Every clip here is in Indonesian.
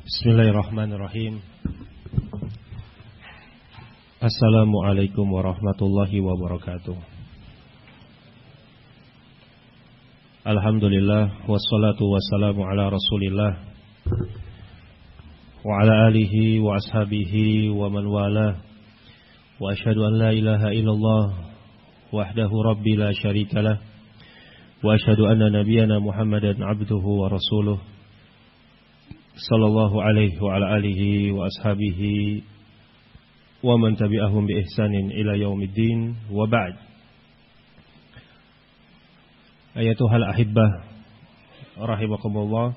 Bismillahirrahmanirrahim. Assalamualaikum warahmatullahi wabarakatuh. Alhamdulillah wassalatu wassalamu ala Rasulillah wa ala alihi wa ashabihi wa man wala. Wa asyhadu an la ilaha illallah wahdahu rabbi la syarikalah wa asyhadu anna nabiyyana Muhammadan abduhu wa rasuluh sallallahu alaihi wa ala alihi wa ashabihi wa man tabi'ahum bi ihsanin ila yaumiddin wa ba'd. Ayatuhal ahibbah rahimakumullah.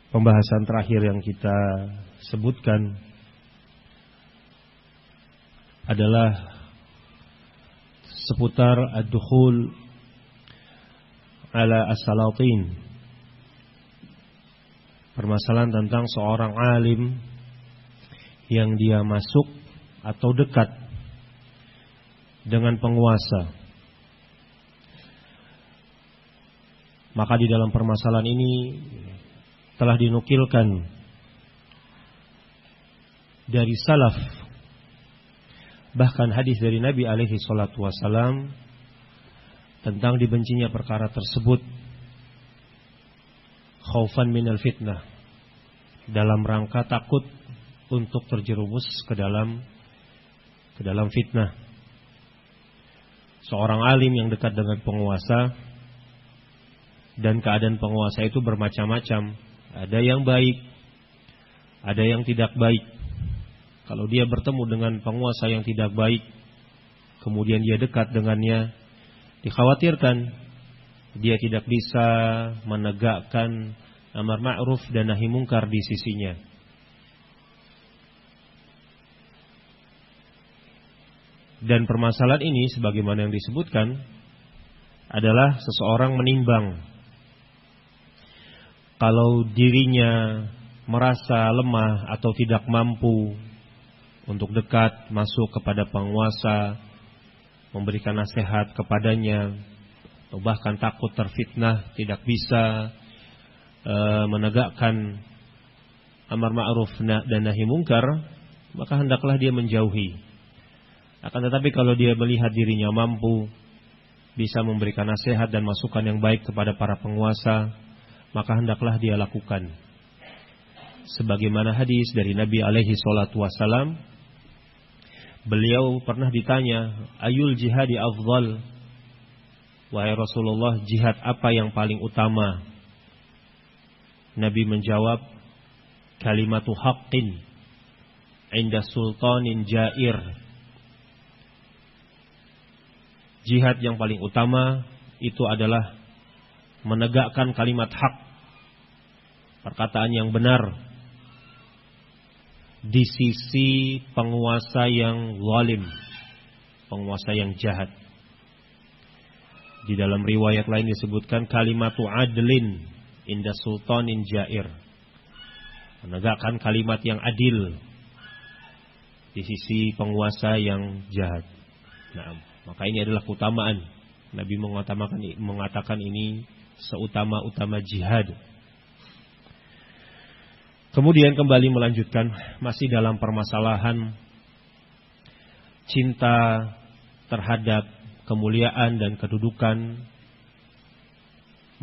Pembahasan terakhir yang kita sebutkan adalah seputar ad-dukhul ala as-salatin. Permasalahan tentang seorang alim yang dia masuk atau dekat dengan penguasa. Maka di dalam permasalahan ini telah dinukilkan dari salaf, bahkan hadis dari Nabi alaihi salatu wasalam tentang dibencinya perkara tersebut, khaufan minal fitnah, dalam rangka takut untuk terjerumus ke dalam fitnah. Seorang alim yang dekat dengan penguasa, dan keadaan penguasa itu bermacam-macam. Ada yang baik, ada yang tidak baik. Kalau dia bertemu dengan penguasa yang tidak baik, kemudian dia dekat dengannya, dikhawatirkan dia tidak bisa menegakkan amar ma'ruf dan nahi mungkar di sisinya. Dan permasalahan ini sebagaimana yang disebutkan adalah seseorang menimbang kalau dirinya merasa lemah atau tidak mampu untuk dekat masuk kepada penguasa, memberikan nasihat kepadanya, atau bahkan takut terfitnah, tidak bisa menegakkan amar ma'ruf dan nahi mungkar, maka hendaklah dia menjauhi. Akan tetapi kalau dia melihat dirinya mampu, bisa memberikan nasihat dan masukan yang baik kepada para penguasa, maka hendaklah dia lakukan. Sebagaimana hadis dari Nabi alaihi salatu wasalam, beliau pernah ditanya, ayul jihadi afdal? Wahai Rasulullah, jihad apa yang paling utama? Nabi menjawab, kalimatu haqqin inda sultanin jair. Jihad yang paling utama itu adalah menegakkan kalimat hak, perkataan yang benar di sisi penguasa yang zalim, penguasa yang jahat. Di dalam riwayat lain disebutkan kalimatu adlin inda sultanin jair, menegakkan kalimat yang adil di sisi penguasa yang jahat. Nah, maka ini adalah keutamaan. Nabi mengatakan ini seutama-utama jihad. Kemudian kembali melanjutkan masih dalam permasalahan cinta terhadap kemuliaan dan kedudukan,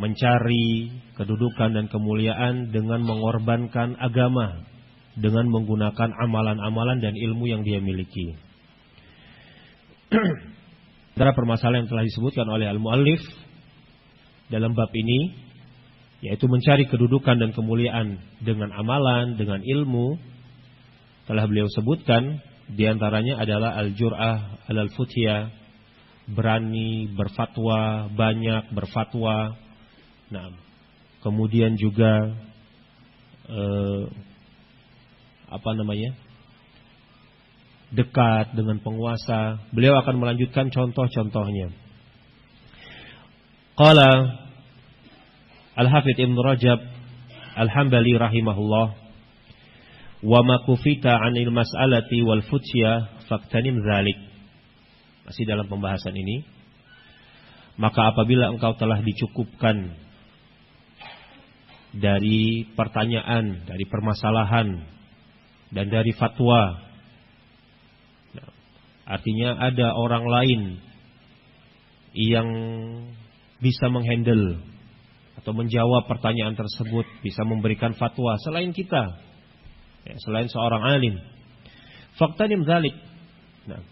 mencari kedudukan dan kemuliaan dengan mengorbankan agama, dengan menggunakan amalan-amalan dan ilmu yang dia miliki. Antara permasalahan yang telah disebutkan oleh al-muallif dalam bab ini, yaitu mencari kedudukan dan kemuliaan dengan amalan, dengan ilmu, telah beliau sebutkan. Di antaranya adalah al-jur'ah alal futhiyah, berani berfatwa, banyak berfatwa. Nah, kemudian juga dekat dengan penguasa. Beliau akan melanjutkan contoh-contohnya. Qala Al-Hafidz Ibn Rajab Al-Hambali rahimahullah, wa ma kufita 'anil mas'alati wal futyah faktanim dzalik. Masih dalam pembahasan ini, maka apabila engkau telah dicukupkan dari pertanyaan, dari permasalahan, dan dari fatwa. Nah, artinya ada orang lain yang bisa menghandle atau menjawab pertanyaan tersebut, bisa memberikan fatwa selain kita, ya, selain seorang alim. Faqtanim dzalik. Nah,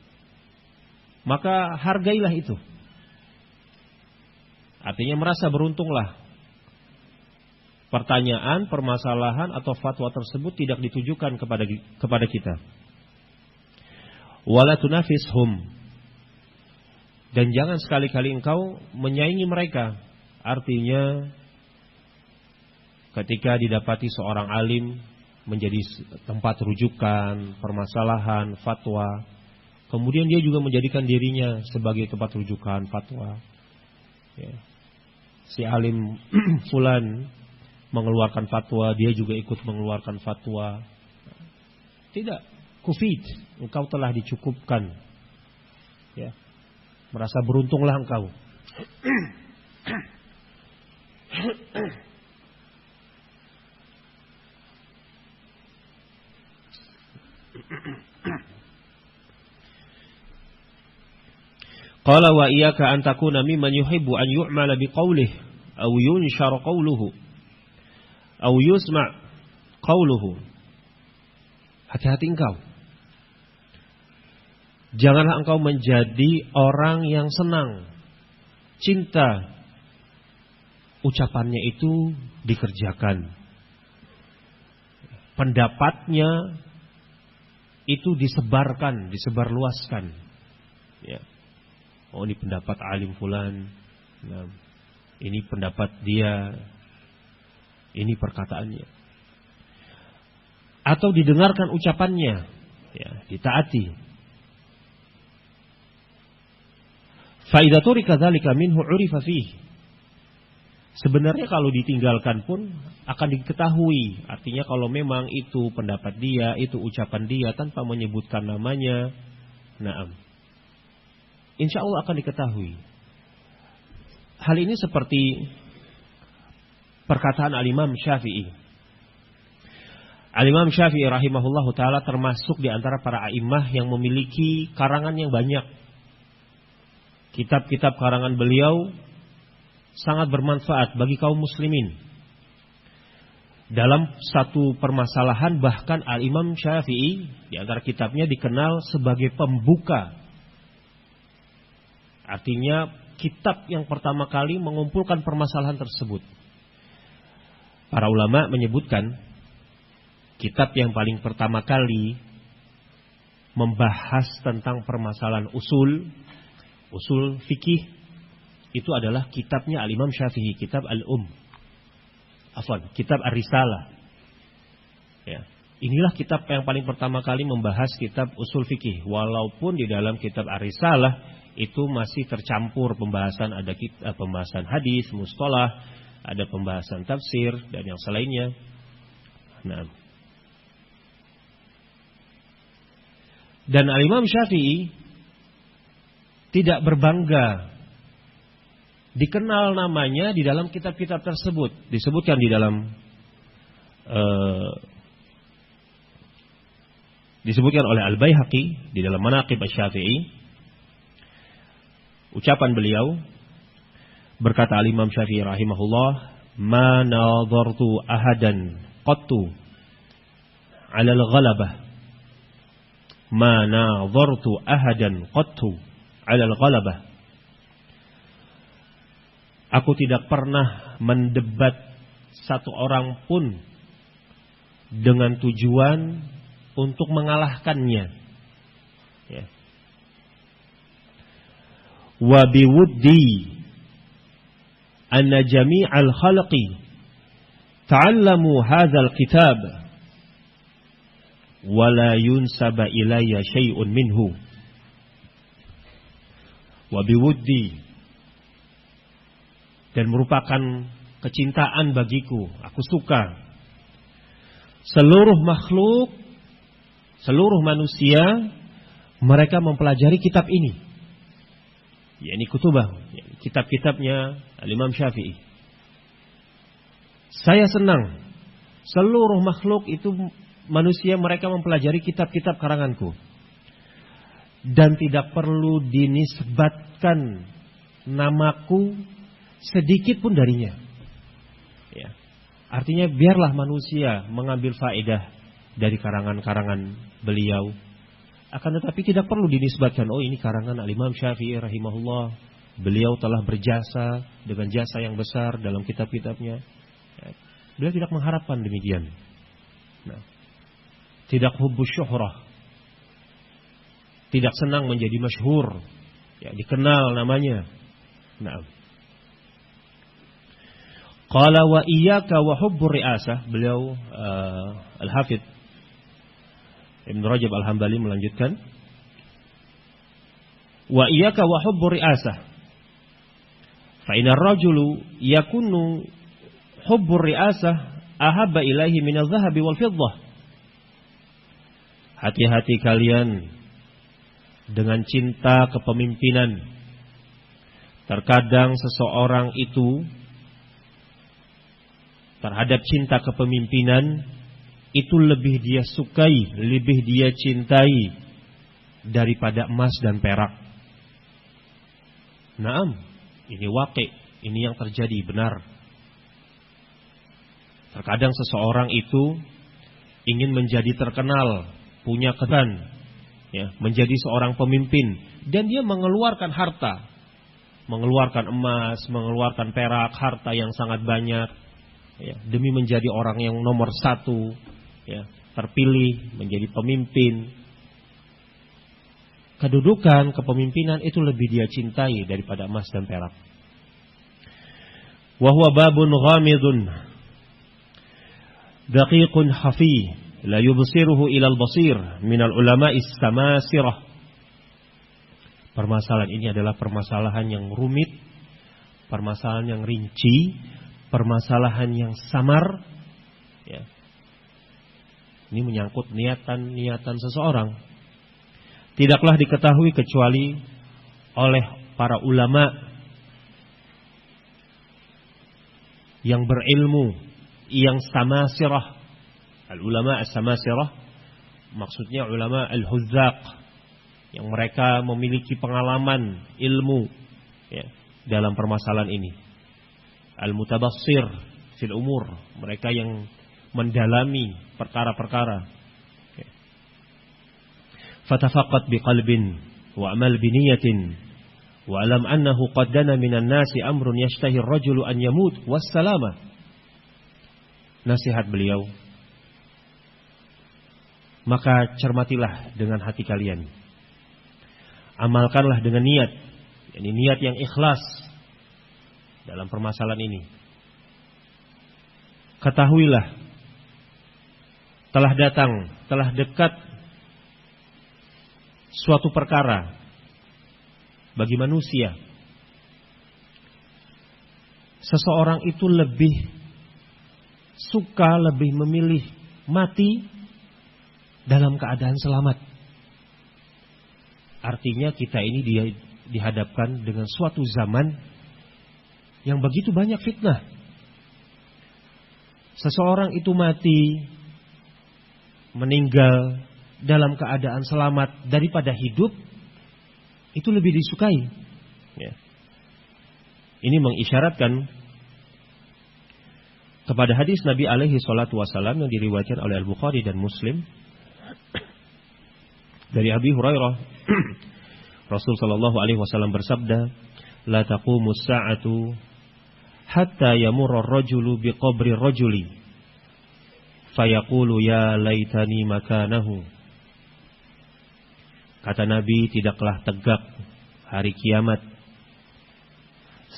maka hargailah itu. Artinya merasa beruntunglah. Pertanyaan, permasalahan atau fatwa tersebut tidak ditujukan kepada kita. Wala tunafishum. Dan jangan sekali-kali engkau menyaingi mereka. Artinya ketika didapati seorang alim menjadi tempat rujukan, permasalahan, fatwa, kemudian dia juga menjadikan dirinya sebagai tempat rujukan, fatwa, ya. Si alim fulan mengeluarkan fatwa, dia juga ikut mengeluarkan fatwa. Tidak, kufid, engkau telah dicukupkan, ya. Merasa beruntunglah engkau. Qala wa iyyaka an takuna mimman yuhibbu an yu'mala biqawlihi aw yunshar qawluhu aw yusma' qawluhu. Hati-hati engkau. Janganlah engkau menjadi orang yang senang, cinta ucapannya itu dikerjakan, pendapatnya itu disebarkan, disebarluaskan, ya. Oh, ini pendapat alim fulan, nah, ini pendapat dia, ini perkataannya, atau didengarkan ucapannya, ya, ditaati. Fa idza turika dzalika minhu urifa fihi. Sebenarnya kalau ditinggalkan pun akan diketahui. Artinya kalau memang itu pendapat dia, itu ucapan dia tanpa menyebutkan namanya, na'am, insya Allah akan diketahui. Hal ini seperti perkataan Al-Imam Syafi'i. Al-Imam Syafi'i rahimahullahu ta'ala termasuk di antara para a'immah yang memiliki karangan yang banyak. Kitab-kitab karangan beliau sangat bermanfaat bagi kaum muslimin. Dalam satu permasalahan bahkan Al-Imam Syafi'i di antara kitabnya dikenal sebagai pembuka. Artinya kitab yang pertama kali mengumpulkan permasalahan tersebut. Para ulama menyebutkan kitab yang paling pertama kali membahas tentang permasalahan usul fikih itu adalah kitabnya Al-Imam Syafi'i, kitab kitab Ar-Risalah. Ya. Inilah kitab yang paling pertama kali membahas kitab usul fikih. Walaupun di dalam kitab Ar-Risalah itu masih tercampur pembahasan, ada pembahasan hadis, mustalah, ada pembahasan tafsir dan yang selainnya. Nah. Dan Al-Imam Syafi'i tidak berbangga dikenal namanya di dalam kitab-kitab tersebut. Disebutkan di dalam disebutkan oleh Al-Baihaqi di dalam Manaqib Asy-Syafi'i. Ucapan beliau, berkata Al-Imam Syafi'i rahimahullah, "Ma nadhartu ahadan qattu 'ala al-ghalabah." Ma nadhartu ahadan qattu 'ala al-ghalabah. Aku tidak pernah mendebat satu orang pun dengan tujuan untuk mengalahkannya. Ya. Wa biwuddi anna jami'al khalqi ta'allamu hadzal kitab wa la yunsaba ilayya syai'un minhu. Wa biwuddi, dan merupakan kecintaan bagiku, aku suka seluruh makhluk, seluruh manusia mereka mempelajari kitab ini, yakni kutubah, kitab-kitabnya Al-Imam Syafi'i. Saya senang seluruh makhluk itu manusia mereka mempelajari kitab-kitab karanganku. Dan tidak perlu dinisbatkan namaku sedikit pun darinya. Ya. Artinya biarlah manusia mengambil faedah dari karangan-karangan beliau. Akan tetapi tidak perlu dinisbatkan, oh ini karangan Al-Imam Syafi'i rahimahullah. Beliau telah berjasa dengan jasa yang besar dalam kitab-kitabnya. Ya. Beliau tidak mengharapkan demikian. Nah, tidak hubbus syuhrah. Tidak senang menjadi masyhur, ya, dikenal namanya. Nah. Qala wa iyyaka wa hubbur ri'asah. Beliau Al-Hafidz Ibn Rajab Al-Hambali melanjutkan, wa iyyaka wa hubbur ri'asah. Fa innar rajulu yakunu hubbur ri'asah ahabba ilaihi min adh-dhahabi wal fiddah. Hati-hati kalian dengan cinta kepemimpinan. Terkadang seseorang itu terhadap cinta kepemimpinan itu lebih dia sukai, lebih dia cintai daripada emas dan perak. Naam, ini waqi', ini yang terjadi benar. Terkadang seseorang itu ingin menjadi terkenal, punya kesan, ya, menjadi seorang pemimpin, dan dia mengeluarkan harta, mengeluarkan emas, mengeluarkan perak, harta yang sangat banyak, ya, demi menjadi orang yang nomor satu, ya, terpilih menjadi pemimpin. Kedudukan kepemimpinan itu lebih dia cintai daripada emas dan perak. Wa huwa babun ghamidun daqiqun hafi la yubsiruhu ilal basir minal ulama'is samasirah. Permasalahan ini adalah permasalahan yang rumit, permasalahan yang rinci, permasalahan yang samar, ya. Ini menyangkut niatan seseorang. Tidaklah diketahui kecuali oleh para ulama yang berilmu, yang samasirah. Al-ulama as-samasirah maksudnya ulama al-huzzaq, yang mereka memiliki pengalaman ilmu, ya, dalam permasalahan ini. Al-mutabassir fil umur, mereka yang mendalami perkara-perkara. Ya. Fatafaqat biqalbin wa amal biniyatin wa alam annahu qad dana minan nasi amrun yashtahi ar-rajulu an yamut wassalama. Nasihat beliau, maka cermatilah dengan hati kalian. Amalkanlah dengan niat, ini niat yang ikhlas dalam permasalahan ini. Ketahuilah, telah datang, telah dekat suatu perkara bagi manusia. Seseorang itu lebih suka, lebih memilih mati dalam keadaan selamat. Artinya kita ini dihadapkan dengan suatu zaman yang begitu banyak fitnah. Seseorang itu mati, meninggal dalam keadaan selamat daripada hidup, itu lebih disukai. Ya. Ini mengisyaratkan kepada hadis Nabi alaihi salatu wasallam yang diriwayatkan oleh Al-Bukhari dan Muslim dari Abi Hurairah. Rasul sallallahu alaihi wasallam bersabda, la taqumus sa'atu hatta yamurra ar-rajulu biqabri ar-rajuli fayaqulu ya laitani makanahu. Kata Nabi, tidaklah tegak hari kiamat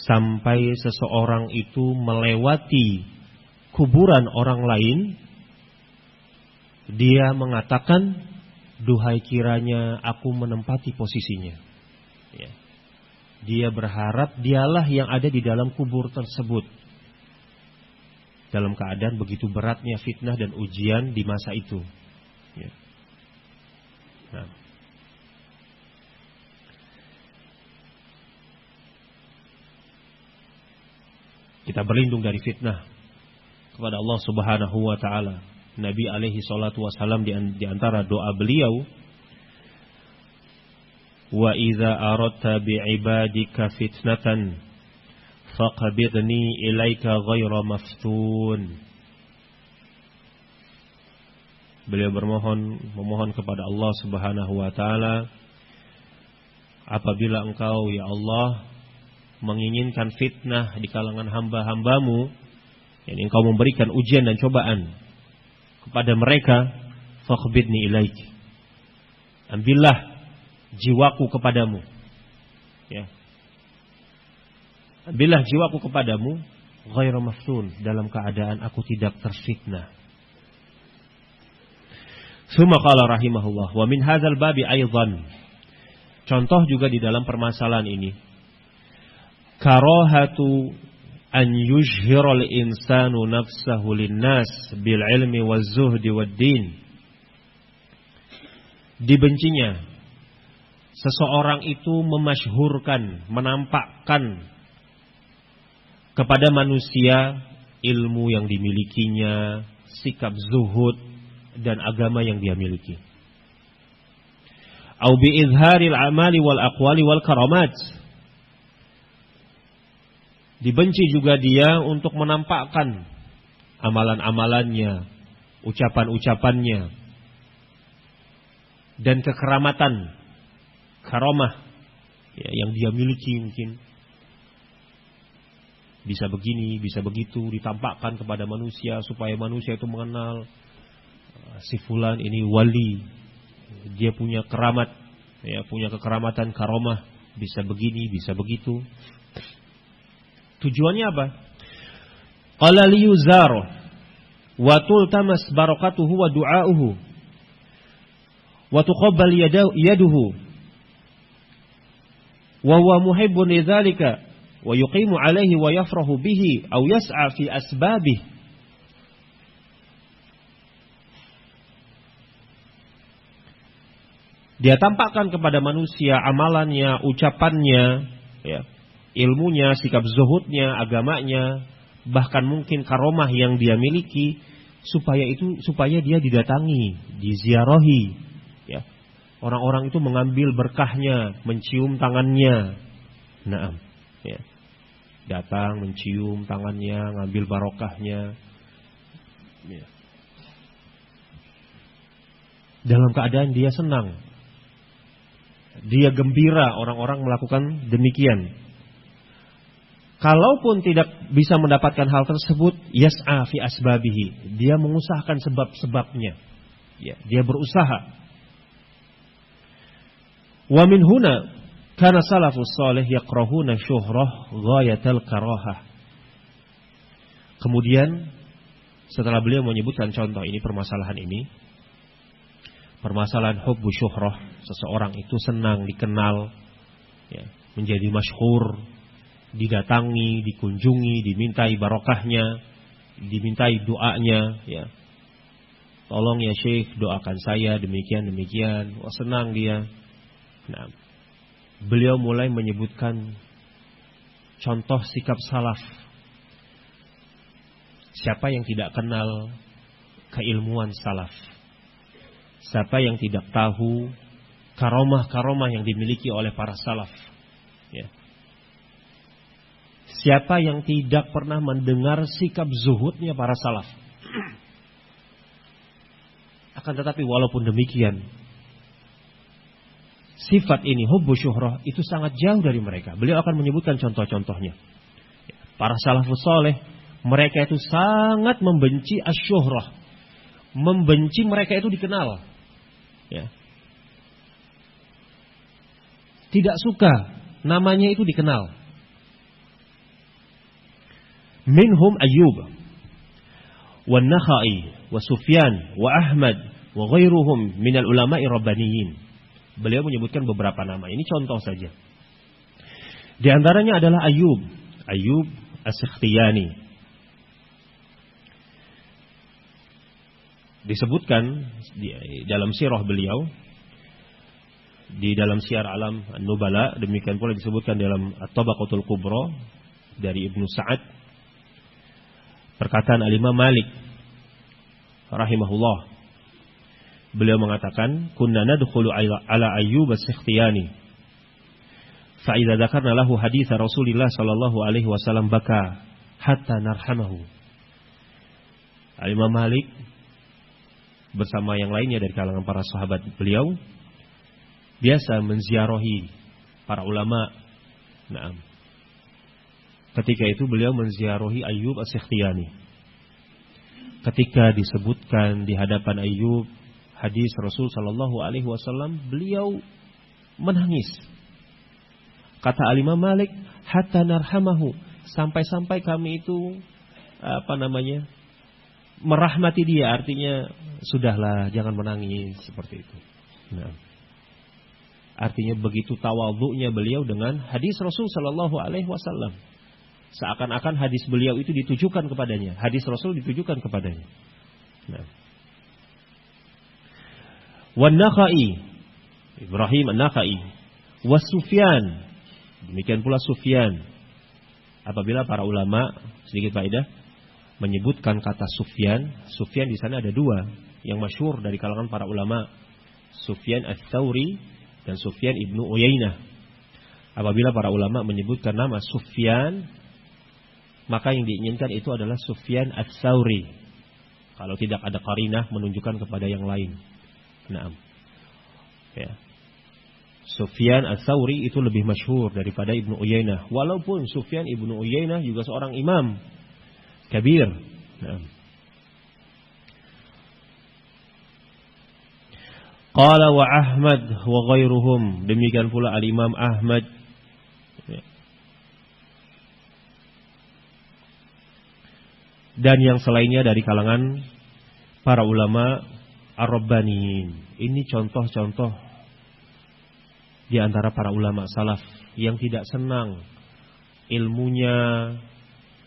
sampai seseorang itu melewati kuburan orang lain, dia mengatakan, duhai kiranya aku menempati posisinya. Ya. Dia berharap dialah yang ada di dalam kubur tersebut. Dalam keadaan begitu beratnya fitnah dan ujian di masa itu. Ya. Nah. Kita berlindung dari fitnah kepada Allah Subhanahu wa taala. Nabi alaihi salatu wasallam di antara doa beliau, wa idza aradta bi'ibadika fitnatan faqbidni ilaika ghaira maftun. Beliau memohon kepada Allah Subhanahu wa taala, apabila engkau ya Allah menginginkan fitnah di kalangan hamba-hambamu, yakni engkau memberikan ujian dan cobaan kepada mereka, faqbidni ilaik, ambillah jiwaku kepadamu, ya, ambillah jiwaku kepadamu, ghairu maftun, dalam keadaan aku tidak terfitnah. Summa qala rahimahullah, wa min hadzal babi aidan, contoh juga di dalam permasalahan ini, karahatu an yuzhiral insanu nafsahu linnas bil ilmi waz zuhdi wad din. Dibencinya seseorang itu memasyhurkan, menampakkan kepada manusia ilmu yang dimilikinya, sikap zuhud dan agama yang dia miliki. Au bi izharil amali wal aqwali wal karamat. Dibenci juga dia untuk menampakkan amalan-amalannya, ucapan-ucapannya, dan kekeramatan, karamah, ya, yang dia miliki mungkin. Bisa begini, bisa begitu, ditampakkan kepada manusia supaya manusia itu mengenal si fulan ini wali, dia punya keramat, ya, punya kekeramatan, karamah, bisa begini, bisa begitu. Tujuannya apa? Qala liyuzaru wa tultamas barakatuhu wa du'auhu wa tuqabbal yaduhu wa huwa muhibbun lidzalika wa yuqimu alaihi wa yafrahu bihi aw yas'a fi asbabihi. Dia tampakkan kepada manusia amalannya, ucapannya, ya, ilmunya, sikap zuhudnya, agamanya, bahkan mungkin karomah yang dia miliki, supaya dia didatangi, diziarahi, ya. Orang-orang itu mengambil berkahnya, mencium tangannya. Naam, ya. Datang mencium tangannya, ngambil barokahnya. Ya. Dalam keadaan dia senang, dia gembira orang-orang melakukan demikian. Kalaupun tidak bisa mendapatkan hal tersebut, yas'a fi asbabihi, dia mengusahakan sebab-sebabnya, ya, dia berusaha. Wa min huna kana salafus salih yakrahuna syuhrah ghayatal karahah. Kemudian setelah beliau menyebutkan contoh ini, permasalahan hubbu syuhrah, seseorang itu senang dikenal, ya, menjadi masyhur, didatangi, dikunjungi, dimintai barokahnya, dimintai doanya, ya. Tolong ya Syekh, doakan saya demikian. Wah, senang dia. Nah, beliau mulai menyebutkan contoh sikap salaf. Siapa yang tidak kenal keilmuan salaf? Siapa yang tidak tahu karomah-karomah yang dimiliki oleh para salaf? Ya. Siapa yang tidak pernah mendengar sikap zuhudnya para salaf? Akan tetapi walaupun demikian, sifat ini, hubbu syuhrah, itu sangat jauh dari mereka. Beliau akan menyebutkan contoh-contohnya. Para salafus saleh, mereka itu sangat membenci asyuhrah, membenci mereka itu dikenal, ya. Tidak suka namanya itu dikenal. Minhum Ayyub wa Nakhai wa Sufyan wa Ahmad wa ghairuhum minal ulama'i rabbaniyin. Beliau menyebutkan beberapa nama. Ini contoh saja. Di antaranya adalah Ayyub As-Sakhtiyani. Disebutkan di dalam sirah beliau, di dalam Syiar Alam An-Nubala, demikian pula disebutkan dalam At-Tabaqatul Kubra dari Ibnu Sa'ad. Perkataan Al-Imam Malik rahimahullah. Beliau mengatakan, "Kunna nadkhulu ala Ayyub as-Sikhtiyani. Fa idza dzakarna lahu hadits Rasulillah sallallahu alaihi wasallam baka hatta narhamahu." Al-Imam Malik bersama yang lainnya dari kalangan para sahabat beliau biasa menziarahi para ulama. Naam. Ketika itu beliau menziarahi Ayyub as-Sikhtiyani. Ketika disebutkan di hadapan Ayyub hadis Rasul sallallahu alaihi wasallam, beliau menangis. Kata Al-Imam Malik, hatta narhamahu, sampai-sampai kami itu merahmati dia, artinya sudahlah, jangan menangis, seperti itu. Nah, artinya begitu tawadhu'nya beliau dengan hadis Rasul sallallahu alaihi wasallam. Seakan-akan hadis beliau itu ditujukan kepadanya, hadis Rasul ditujukan kepadanya. Nah. Wan-Nakhai, Ibrahim An-Nakhai, was Sufyan, demikian pula Sufyan. Apabila para ulama, sedikit faedah, menyebutkan kata Sufyan, Sufyan di sana ada dua yang masyhur dari kalangan para ulama, Sufyan Ats-Tsauri dan Sufyan ibnu Uyainah. Apabila para ulama menyebutkan nama Sufyan, maka yang diinginkan itu adalah Sufyan Ats-Tsauri. Kalau tidak ada qarinah menunjukkan kepada yang lain. Naam. Ya. Sufyan Ats-Tsauri itu lebih masyhur daripada Ibnu Uyainah. Walaupun Sufyan ibnu Uyainah juga seorang imam kabir. Naam. Qala wa Ahmad wa ghairuhum, demikian pula Al-Imam Ahmad, ya, dan yang selainnya dari kalangan para ulama Ar-Rabbaniyin. Ini contoh-contoh di antara para ulama salaf yang tidak senang ilmunya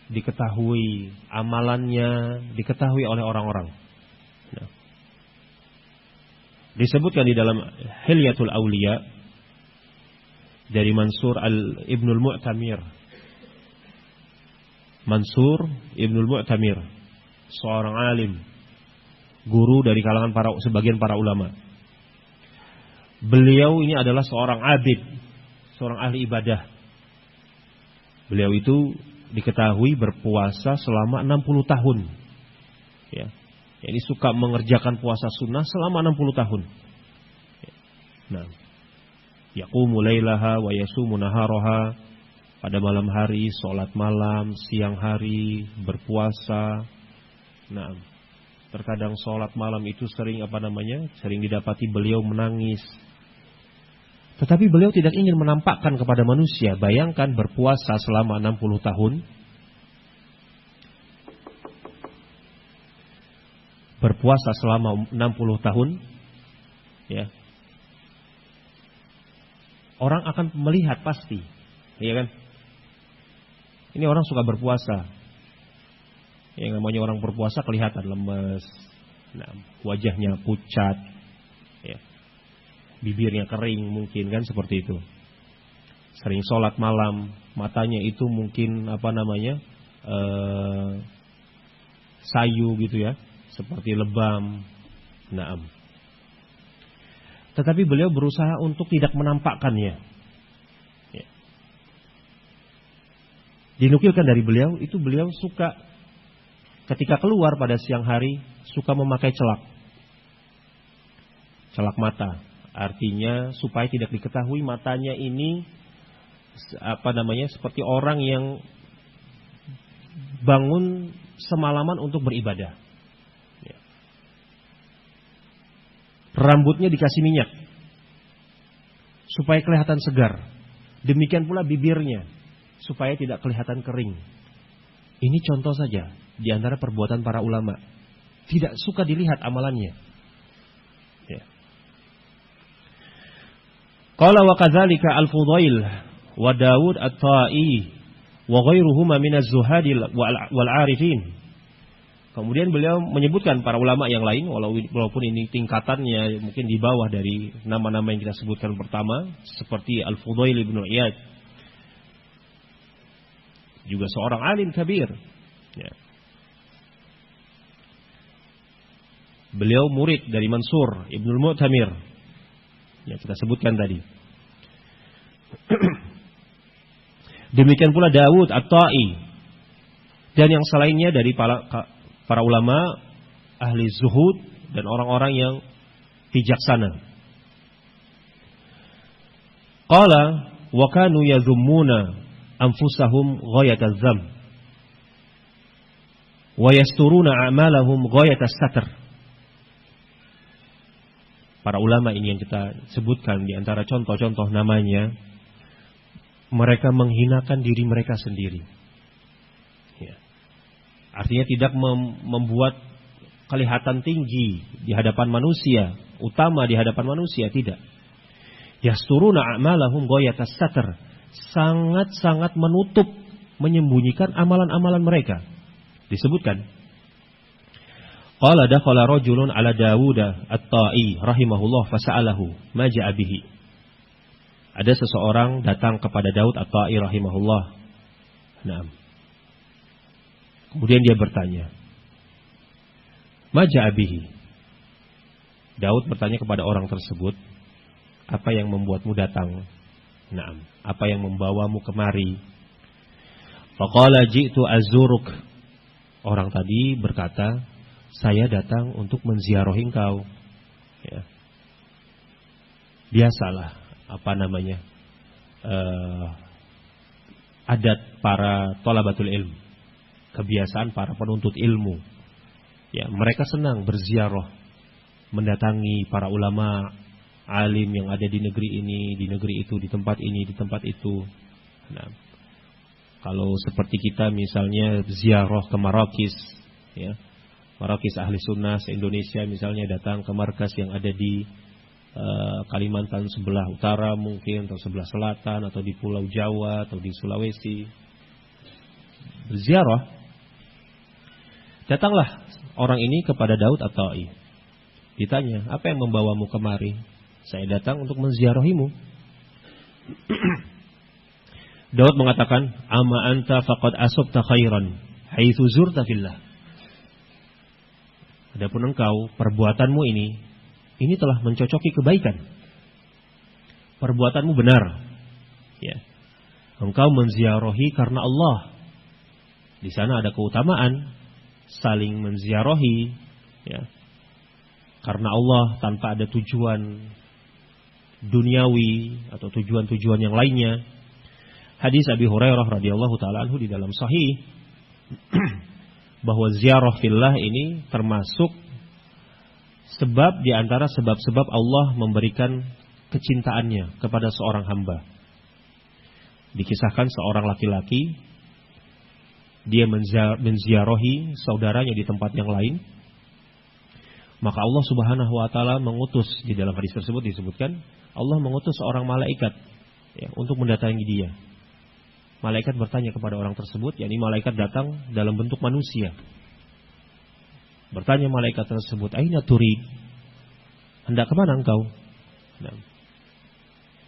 diketahui, amalannya diketahui oleh orang-orang. Nah, disebutkan di dalam Hilyatul Auliya dari Mansur Ibnul Mu'tamir. Mansur Ibnul Mu'tamir, seorang alim, guru dari kalangan sebagian para ulama. Beliau ini adalah seorang abid, seorang ahli ibadah. Beliau itu diketahui berpuasa selama 60 tahun. Ya. Ini suka mengerjakan puasa sunnah selama 60 tahun. Nah, yaqumu lailaha wa yasumu naharaha, pada malam hari salat malam, siang hari berpuasa. Nah, terkadang salat malam itu sering sering didapati beliau menangis. Tetapi beliau tidak ingin menampakkan kepada manusia. Bayangkan berpuasa selama 60 tahun. Berpuasa selama 60 tahun, ya. Orang akan melihat pasti, ya kan? Ini orang suka berpuasa. Yang namanya orang berpuasa kelihatan lemes, nah, wajahnya pucat, ya. Bibirnya kering mungkin, kan, seperti itu. Sering sholat malam, matanya itu mungkin sayu gitu ya, seperti lebam. Naam. Tetapi beliau berusaha untuk tidak menampakkannya. Ya. Dinukilkan dari beliau, itu beliau suka ketika keluar pada siang hari suka memakai celak mata. Artinya supaya tidak diketahui matanya ini seperti orang yang bangun semalaman untuk beribadah. Ya. Rambutnya dikasih minyak supaya kelihatan segar. Demikian pula bibirnya supaya tidak kelihatan kering. Ini contoh saja di antara perbuatan para ulama. Tidak suka dilihat amalannya. Ya. Qala wa kadzalika al-Fudail wa Daud at-Ta'i wa ghairuhuma min az-zuhadi wal 'arifin. Kemudian beliau menyebutkan para ulama yang lain, walaupun ini tingkatannya mungkin di bawah dari nama-nama yang kita sebutkan pertama, seperti Al-Fudail ibn Iyad, juga seorang alim kabir. Ya. Beliau murid dari Mansur Ibnul Mu'tamir, yang kita sebutkan tadi. Demikian pula Dawud At-Ta'i dan yang selainnya dari para ulama ahli zuhud dan orang-orang yang bijaksana. Qala wa kanu yadhummuna anfusahum ghayataz dzam wa yasturuna a'malahum ghayatas satr. Para ulama ini yang kita sebutkan di antara contoh-contoh namanya, mereka menghinakan diri mereka sendiri. Ya. Artinya tidak membuat kelihatan tinggi di hadapan manusia, utama di hadapan manusia, tidak. Yasturuna a'malahum ghayatas satr, sangat-sangat menutup, menyembunyikan amalan-amalan mereka. Disebutkan, qala dakhala rajulun ala Dawud At-Ta'i rahimahullah fasa'alahu ma ja'a bihi. Ada seseorang datang kepada Daud At-Ta'i rahimahullah. Naam. Kemudian dia bertanya, ma ja'a bihi. Daud bertanya kepada orang tersebut, apa yang membuatmu datang? Naam, apa yang membawamu kemari? Faqala ji'tu azuruk. Orang tadi berkata, saya datang untuk menziarahi engkau. Ya. Biasalah, adat para thalabatul ilm, kebiasaan para penuntut ilmu. Ya, mereka senang berziarah, mendatangi para ulama, alim yang ada di negeri ini, di negeri itu, di tempat ini, di tempat itu. Nah, kalau seperti kita misalnya ziarah ke Marrakesh, ya, Marrakesh Ahli Sunnah se-Indonesia misalnya datang ke markas yang ada di Kalimantan sebelah utara mungkin, atau sebelah selatan, atau di Pulau Jawa, atau di Sulawesi, berziarah. Datanglah orang ini kepada Daud At-Ta'i. Ditanya, apa yang membawamu kemari? Saya datang untuk menziarahimu. Daud mengatakan, ama anta faqad asabta khairan haitsu zurta fillah. Adapun engkau, perbuatanmu ini telah mencocoki kebaikan. Perbuatanmu benar. Ya. Engkau menziarahi karena Allah. Di sana ada keutamaan saling menziarahi, ya. Karena Allah tanpa ada tujuan duniawi atau tujuan-tujuan yang lainnya. Hadis Abi Hurairah radhiyallahu taala anhu di dalam sahih bahwa ziarah fillah ini termasuk sebab di antara sebab-sebab Allah memberikan kecintaannya kepada seorang hamba. Dikisahkan seorang laki-laki, dia menziarahi saudaranya di tempat yang lain. Maka Allah Subhanahu wa taala mengutus, di dalam hadis tersebut disebutkan, Allah mengutus seorang malaikat, ya, untuk mendatangi dia. Malaikat bertanya kepada orang tersebut, yakni malaikat datang dalam bentuk manusia. Bertanya malaikat tersebut, aina turid? Hendak kemana engkau? Nah,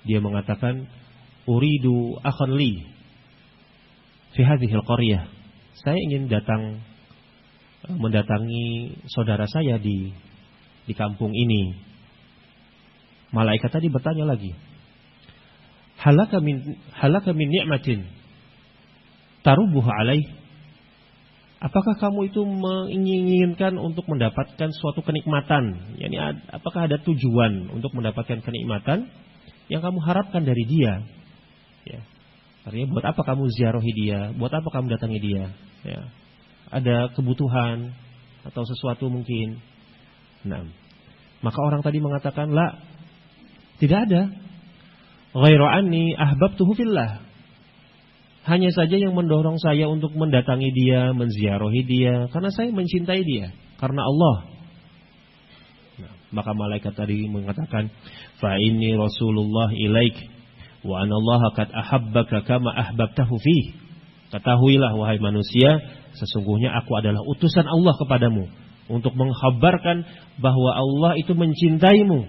dia mengatakan, uridu akhan li fi hadhil qaryah. Saya ingin mendatangi saudara saya di kampung ini. Malaikat tadi bertanya lagi, halaka min ni'matin tarubuhu alaih. Apakah kamu itu menginginkan untuk mendapatkan suatu kenikmatan? Yani apakah ada tujuan untuk mendapatkan kenikmatan yang kamu harapkan dari dia? Ya. Artinya buat apa kamu ziarahi dia? Buat apa kamu datangi dia? Ya. Ada kebutuhan atau sesuatu mungkin. Nah, maka orang tadi mengatakan, la, tidak ada. Ghairu anni ahbabtuhu fillah. Hanya saja yang mendorong saya untuk mendatangi dia, menziarahi dia, karena saya mencintai dia, karena Allah. Nah, maka malaikat tadi mengatakan, fa inni rasulullah ilaik wa anallaha qad ahabbaka kama ahbabtahu fi. Ketahuilah wahai manusia, sesungguhnya aku adalah utusan Allah kepadamu untuk mengkhabarkan bahwa Allah itu mencintaimu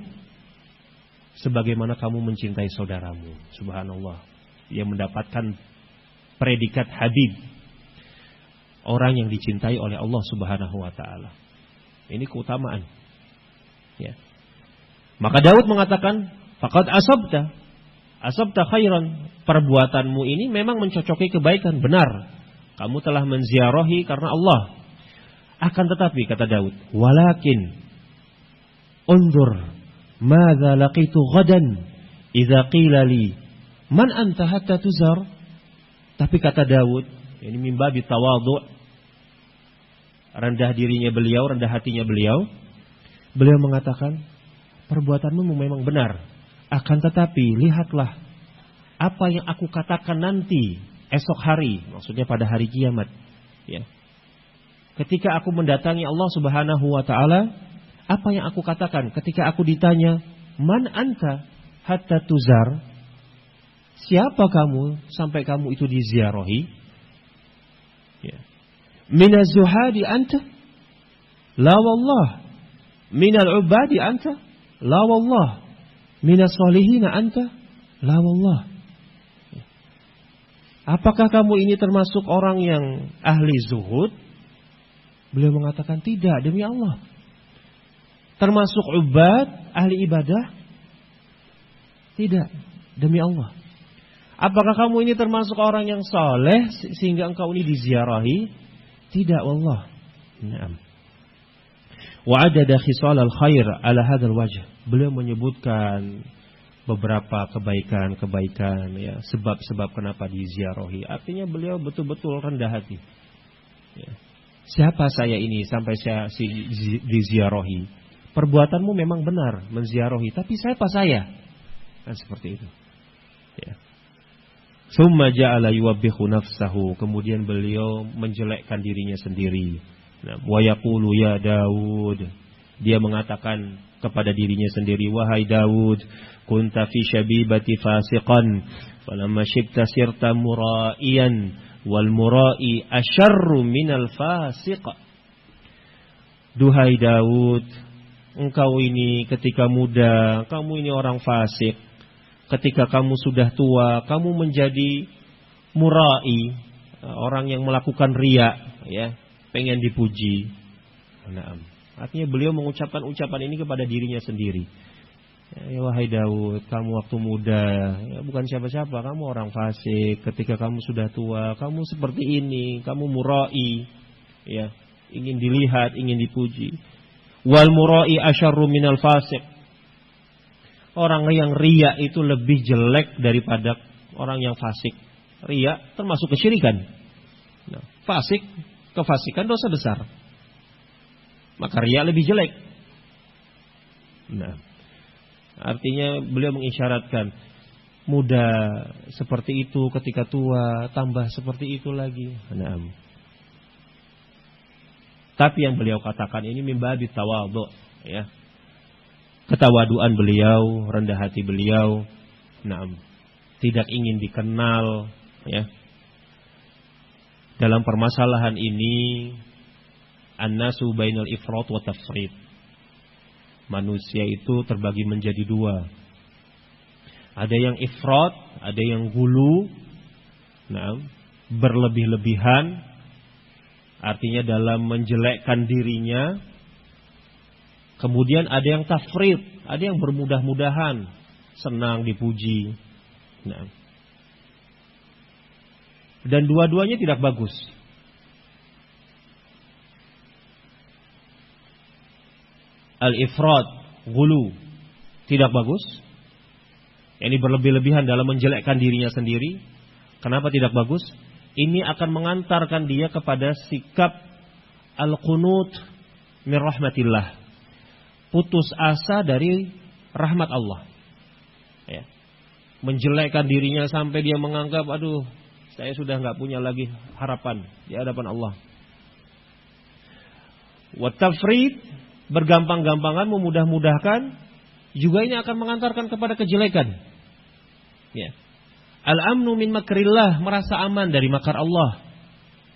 sebagaimana kamu mencintai saudaramu. Subhanallah. Dia mendapatkan predikat Habib, orang yang dicintai oleh Allah Subhanahu wa taala. Ini keutamaan. Ya. Maka Daud mengatakan, faqad asabta khairan. Perbuatanmu ini memang mencocoki kebaikan, benar. Kamu telah menziarahi karena Allah. Akan tetapi kata Daud, walakin unzur madza laqitu ghadan idza qila li man anta hatta tuzar. Tapi kata Daud, ini mimbabi tawadhu', rendah dirinya beliau, rendah hatinya beliau mengatakan, perbuatanmu memang benar. Akan tetapi lihatlah apa yang aku katakan nanti esok hari, maksudnya pada hari kiamat. Ya. Ketika aku mendatangi Allah Subhanahu wa taala, apa yang aku katakan ketika aku ditanya, "Man anta hatta tuzar?" Siapa kamu sampai kamu itu diziarahi? Ya. Minaz zuhadi anta? La wallah. Minal ubadi anta? La wallah. Minas solihina anta? La wallah. Apakah kamu ini termasuk orang yang ahli zuhud? Beliau mengatakan tidak, demi Allah. Termasuk ubad, ahli ibadah? Tidak, demi Allah. Apakah kamu ini termasuk orang yang saleh sehingga engkau ini diziarahi? Tidak, wallah. Naam. Wa adada khisal al-khair ala hadzal wajh. Beliau menyebutkan beberapa kebaikan-kebaikan, ya, sebab-sebab kenapa diziarahi. Artinya beliau betul-betul rendah hati. Ya. Siapa saya ini sampai saya diziarahi? Perbuatanmu memang benar menziarahi, tapi siapa saya? Kan seperti itu. Ya. Summa ja'ala yuwabbihu nafsahu. Kemudian beliau menjelekkan dirinya sendiri. Wa yaqulu ya Daud. Dia mengatakan kepada dirinya sendiri, wahai Daud, kunta fi syabibati fasiqan, falamma shibta sirta mura'iyan, wal mura'i asyarru minal fasiq. Duhai Daud, engkau ini ketika muda, kamu ini orang fasik. Ketika kamu sudah tua, kamu menjadi mura'i, orang yang melakukan riya, ya, pengen dipuji. Naam. Artinya beliau mengucapkan ucapan ini kepada dirinya sendiri. Ya, wahai Daud, kamu waktu muda, ya, bukan siapa-siapa, kamu orang fasik. Ketika kamu sudah tua, kamu seperti ini, kamu mura'i, ya, ingin dilihat, ingin dipuji. Wal mura'i asyarru minal fasik. Orang yang riya itu lebih jelek daripada orang yang fasik. Riya termasuk kesyirikan. Nah, fasik, kefasikan dosa besar. Maka riya lebih jelek. Nah, artinya beliau mengisyaratkan muda seperti itu, ketika tua tambah seperti itu lagi. Nah, tapi yang beliau katakan ini mimbabi tawadhu, ya. Ketawaduan beliau, rendah hati beliau. Nah, tidak ingin dikenal, ya. Dalam permasalahan ini an-nasu bainal ifrat wa tafrit. Manusia itu terbagi menjadi dua. Ada yang ifrat, ada yang gulu. Nah, berlebih-lebihan. Artinya dalam menjelekkan dirinya. Kemudian ada yang tafrit, ada yang bermudah-mudahan, senang dipuji. Nah. Dan dua-duanya tidak bagus. Al-ifrat, gulu, tidak bagus. Ini berlebih-lebihan dalam menjelekkan dirinya sendiri. Kenapa tidak bagus? Ini akan mengantarkan dia kepada sikap al-qunut min rahmatillah. Putus asa dari rahmat Allah. Ya. Menjelekkan dirinya sampai dia menganggap, aduh, saya sudah enggak punya lagi harapan di hadapan Allah. Wa tafrid, bergampang-gampangan, memudah-mudahkan, juga ini akan mengantarkan kepada kejelekan. Ya. Al-amnu min makrillah, merasa aman dari makar Allah.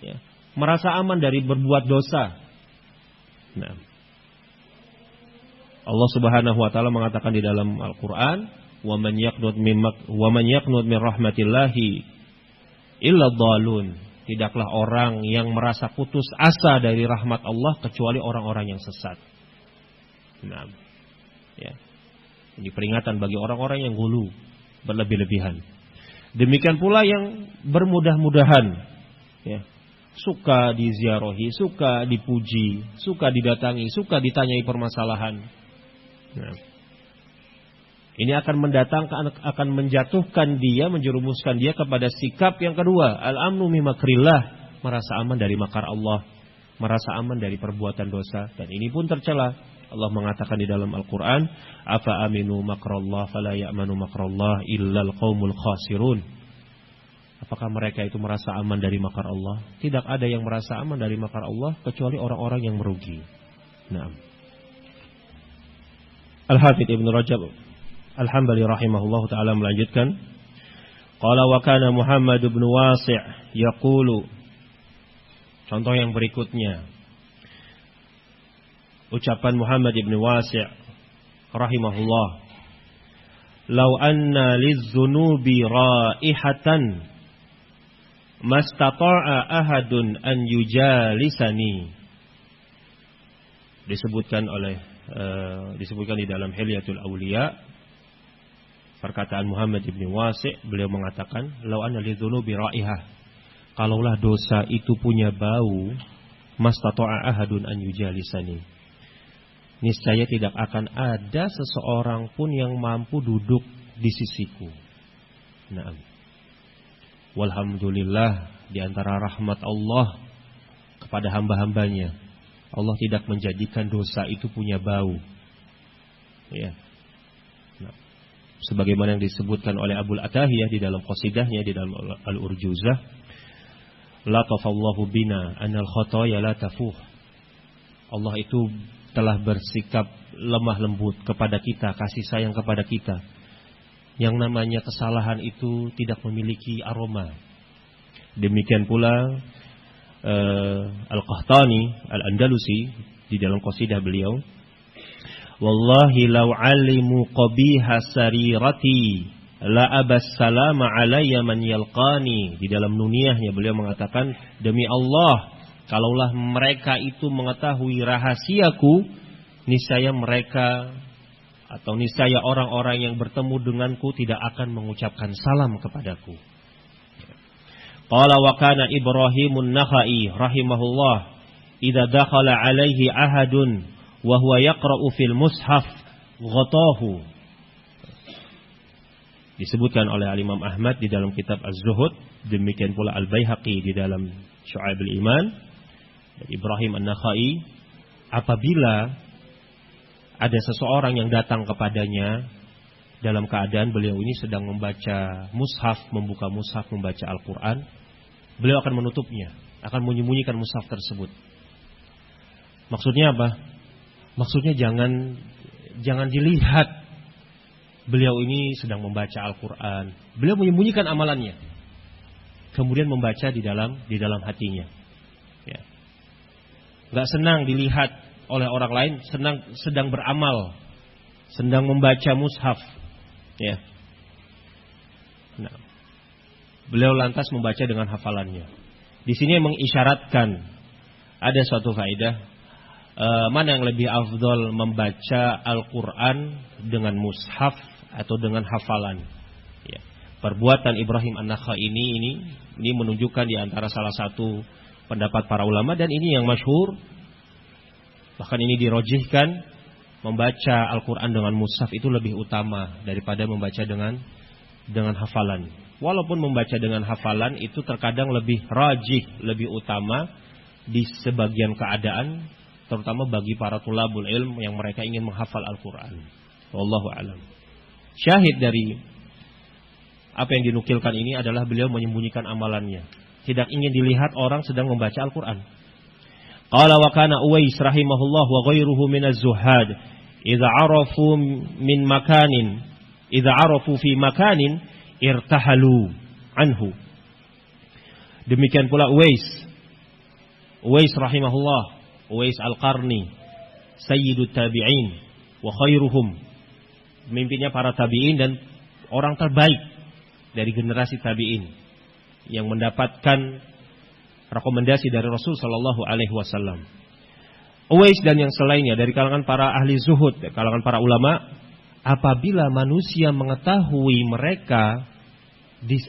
Ya. Merasa aman dari berbuat dosa. Nah. Allah Subhanahu wa taala mengatakan di dalam Al-Qur'an, "Wa man yaqnut min rahmatillahi illa dhalun." Tidaklah orang yang merasa putus asa dari rahmat Allah kecuali orang-orang yang sesat. Nah, Ya. Ini peringatan bagi orang-orang yang gulu, berlebih-lebihan. Demikian pula yang bermudah-mudahan, ya, suka diziarahi, suka dipuji, suka didatangi, suka ditanyai permasalahan. Nah, ini akan menjatuhkan dia, menjerumuskan dia kepada sikap yang kedua, al-amnu min makrillah, merasa aman dari makar Allah, merasa aman dari perbuatan dosa. Dan ini pun tercela. Allah mengatakan di dalam Al-Quran, afa aminu makrallah fala ya'manu makrallah illal qaumul khasirun. Apakah mereka itu merasa aman dari makar Allah? Tidak ada yang merasa aman dari makar Allah kecuali orang-orang yang merugi. Naam. Al-Hafidz Ibnu Rajab Al-Hambali rahimahullahu taala melanjutkan, qala wa kana Muhammad bin Wasi' yaqulu. Contoh yang berikutnya, ucapan Muhammad bin Wasi' rahimahullah, "Lau anna liz-zunubi raihatan mastata'a ahadun an yujalisani." Disebutkan di dalam Hilyatul Auliya, perkataan Muhammad bin Wasi', beliau mengatakan, "Lau anna liz-zunubi raihah." Kalaulah dosa itu punya bau, mastata'a ahadun an yujalisani, niscaya tidak akan ada seseorang pun yang mampu duduk di sisiku. Naam. Walhamdulillah, di antara rahmat Allah kepada hamba-hambanya, Allah tidak menjadikan dosa itu punya bau. Ya. Nah, sebagaimana yang disebutkan oleh Abul Atahiyah di dalam qasidahnya di dalam Al-Urjuzah, latafallahu bina anal khotoya la tafuh. Allah itu telah bersikap lemah lembut kepada kita, kasih sayang kepada kita. Yang namanya kesalahan itu tidak memiliki aroma. Demikian pula Al-Qahtani Al-Andalusi di dalam qasidah beliau, wallahi law alimu qabiha sarirati la abas salama alayya man yalqani. Di dalam nuniyahnya beliau mengatakan, demi Allah, kalaulah mereka itu mengetahui rahasiaku, niscaya mereka atau niscaya orang-orang yang bertemu denganku tidak akan mengucapkan salam kepadaku. Qala wa kana Ibrahimun Nakhai rahimahullah, idza dakhala alaihi ahadun wa huwa yaqra'u fil mushaf ghatahu. Disebutkan oleh Al-Imam Ahmad di dalam kitab Az-Zuhud, demikian pula Al-Baihaqi di dalam Syu'abul Iman. Ibrahim An-Nakhai, apabila ada seseorang yang datang kepadanya dalam keadaan beliau ini sedang membaca mushaf, membuka mushaf, membaca Al-Quran, beliau akan menutupnya, akan menyembunyikan mushaf tersebut. Maksudnya apa? Maksudnya jangan dilihat beliau ini sedang membaca Al-Quran. Beliau menyembunyikan amalannya, kemudian membaca di dalam hatinya. Ya. Gak senang dilihat oleh orang lain sedang beramal, sedang membaca mushaf. Ya. Nah, beliau lantas membaca dengan hafalannya. Di sini mengisyaratkan ada suatu faedah, mana yang lebih afdol, membaca Al-Quran dengan mushaf atau dengan hafalan. Ya. Perbuatan Ibrahim An-Nakhai ini menunjukkan di antara salah satu pendapat para ulama, dan ini yang masyhur. Bahkan ini dirojihkan, membaca Al-Quran dengan mushaf itu lebih utama daripada membaca dengan hafalan. Walaupun membaca dengan hafalan itu terkadang lebih rajih, lebih utama di sebagian keadaan, terutama bagi para tulabul ilm yang mereka ingin menghafal Al-Quran. Wallahu a'lam. Syahid dari apa yang dinukilkan ini adalah beliau menyembunyikan amalannya, tidak ingin dilihat orang sedang membaca Al-Quran. Qala wa kana Uwais rahimahullah wa ghairuhu min az-zuhad idza arafu fi makanin irtahalu anhu. Demikian pula Uwais rahimahullah, Uwais Al-Qarni, sayyidut tabi'in wa khairuhum, pemimpinnya para tabi'in dan orang terbaik dari generasi tabi'in yang mendapatkan rekomendasi dari Rasul sallallahu alaihi wasallam. Uwais dan yang selainnya dari kalangan para ahli zuhud, kalangan para ulama, apabila manusia mengetahui mereka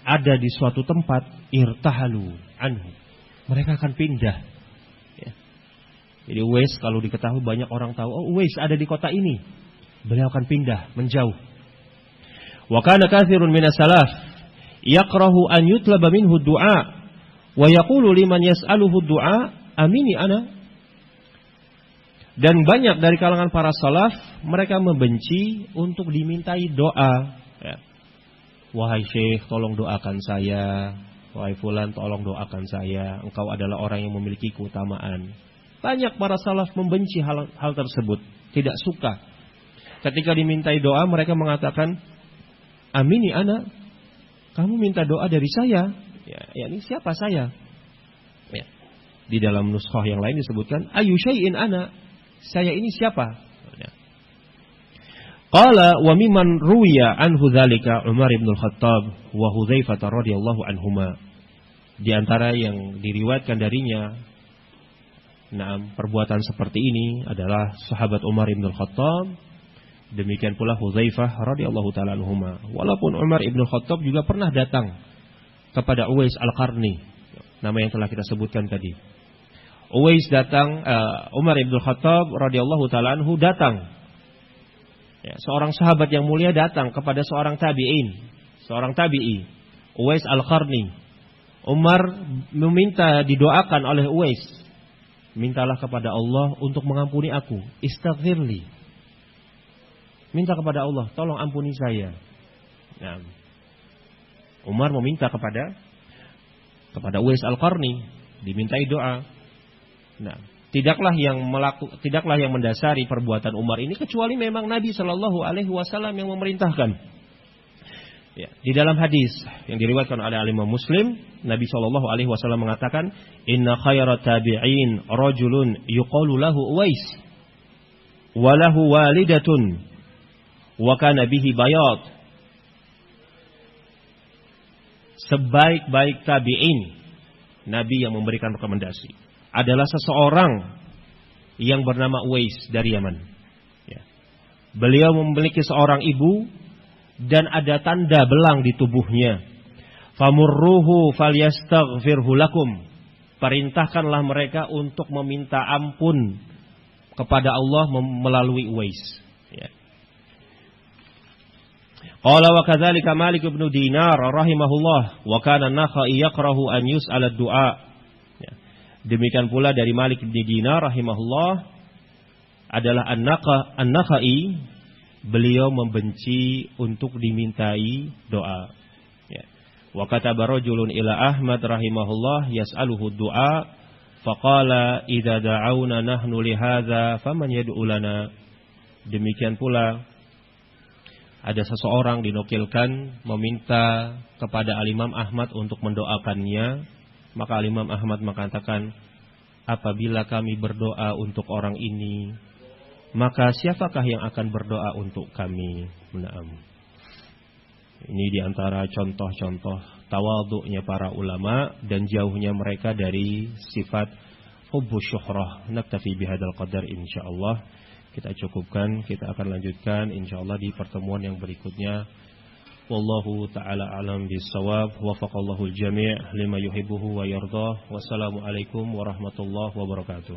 ada di suatu tempat, irtahalu anhu, mereka akan pindah. Ya. Jadi Uwais kalau diketahui banyak orang tahu, oh Uwais ada di kota ini, beliau akan pindah menjauh. Wa kana katsirun minas salaf yakrahu an yutlaba minhu du'a wa yaqulu liman yas'aluhu du'a amini ana. Dan banyak dari kalangan para salaf mereka membenci untuk dimintai doa. Ya. Wahai Syekh, tolong doakan saya. Wahai fulan, tolong doakan saya. Engkau adalah orang yang memiliki keutamaan. Banyak para salaf membenci hal tersebut, tidak suka. Ketika dimintai doa mereka mengatakan, amini ana, kamu minta doa dari saya. Ya, ini siapa saya? Ya. Di dalam nuskhah yang lain disebutkan, ayu syai'in ana, saya ini siapa? Ya. Qala wa mimman ruwiya anhu dzalika Umar bin Al-Khattab wa Hudzaifah radhiyallahu anhuma. Di antara yang diriwayatkan darinya, perbuatan seperti ini adalah sahabat Umar bin Al-Khattab, demikian pula Hudzaifah radhiyallahu taala anhuma. Walaupun Umar bin Al-Khattab juga pernah datang kepada Uwais Al-Qarni, nama yang telah kita sebutkan tadi. Uwais datang, Umar bin Al-Khattab radhiyallahu taala anhu datang. Ya, seorang sahabat yang mulia datang kepada seorang tabi'i, Uwais Al-Qarni. Umar meminta didoakan oleh Uwais, mintalah kepada Allah untuk mengampuni aku, istaghfirli. Minta kepada Allah, tolong ampuni saya. Nah, Umar meminta kepada Uwais Al-Qarni, dimintai doa. Nah, tidaklah yang mendasari perbuatan Umar ini kecuali memang Nabi Shallallahu Alaihi Wasallam yang memerintahkan. Ya, di dalam hadis yang diriwayatkan oleh Imam Muslim, Nabi Shallallahu Alaihi Wasallam mengatakan, Inna khairat tabi'in rajulun yuqalu lahu Uwais, walahu walidatun, wa kana bihi bayad. Sebaik-baik tabi'in, Nabi yang memberikan rekomendasi, adalah seseorang yang bernama Uwais dari Yaman. Ya. Beliau memiliki seorang ibu dan ada tanda belang di tubuhnya. Famurruhu falyastaghfirhu lakum. Perintahkanlah mereka untuk meminta ampun kepada Allah melalui Uwais. Ya. Qala wa kadzalika Malik bin Dinar rahimahullah wa kana an-Nakhai yakrahu an yus'ala ad-du'a. Demikian pula dari Malik bin Dinar rahimahullah adalah An-Nakhai, beliau membenci untuk dimintai doa. Ya. Wa kataba rajulun ila Ahmad rahimahullah yas'aluhu du'a faqala idza da'awna nahnu li hadza faman yad'u lana. Demikian pula ada seseorang dinukilkan meminta kepada Al-Imam Ahmad untuk mendoakannya. Maka Imam Ahmad mengatakan, apabila kami berdoa untuk orang ini, maka siapakah yang akan berdoa untuk kami? Ini diantara contoh-contoh tawadhu'nya para ulama dan jauhnya mereka dari sifat hubbus syuhrah. Naktafi bihadzal qadar insyaallah. Kita cukupkan, kita akan lanjutkan insyaallah di pertemuan yang berikutnya. Wallahu ta'ala alam bisawab. Wafaqallahu al-jami' lima yuhibbuhu wa yardah. Wassalamualaikum warahmatullahi wabarakatuh.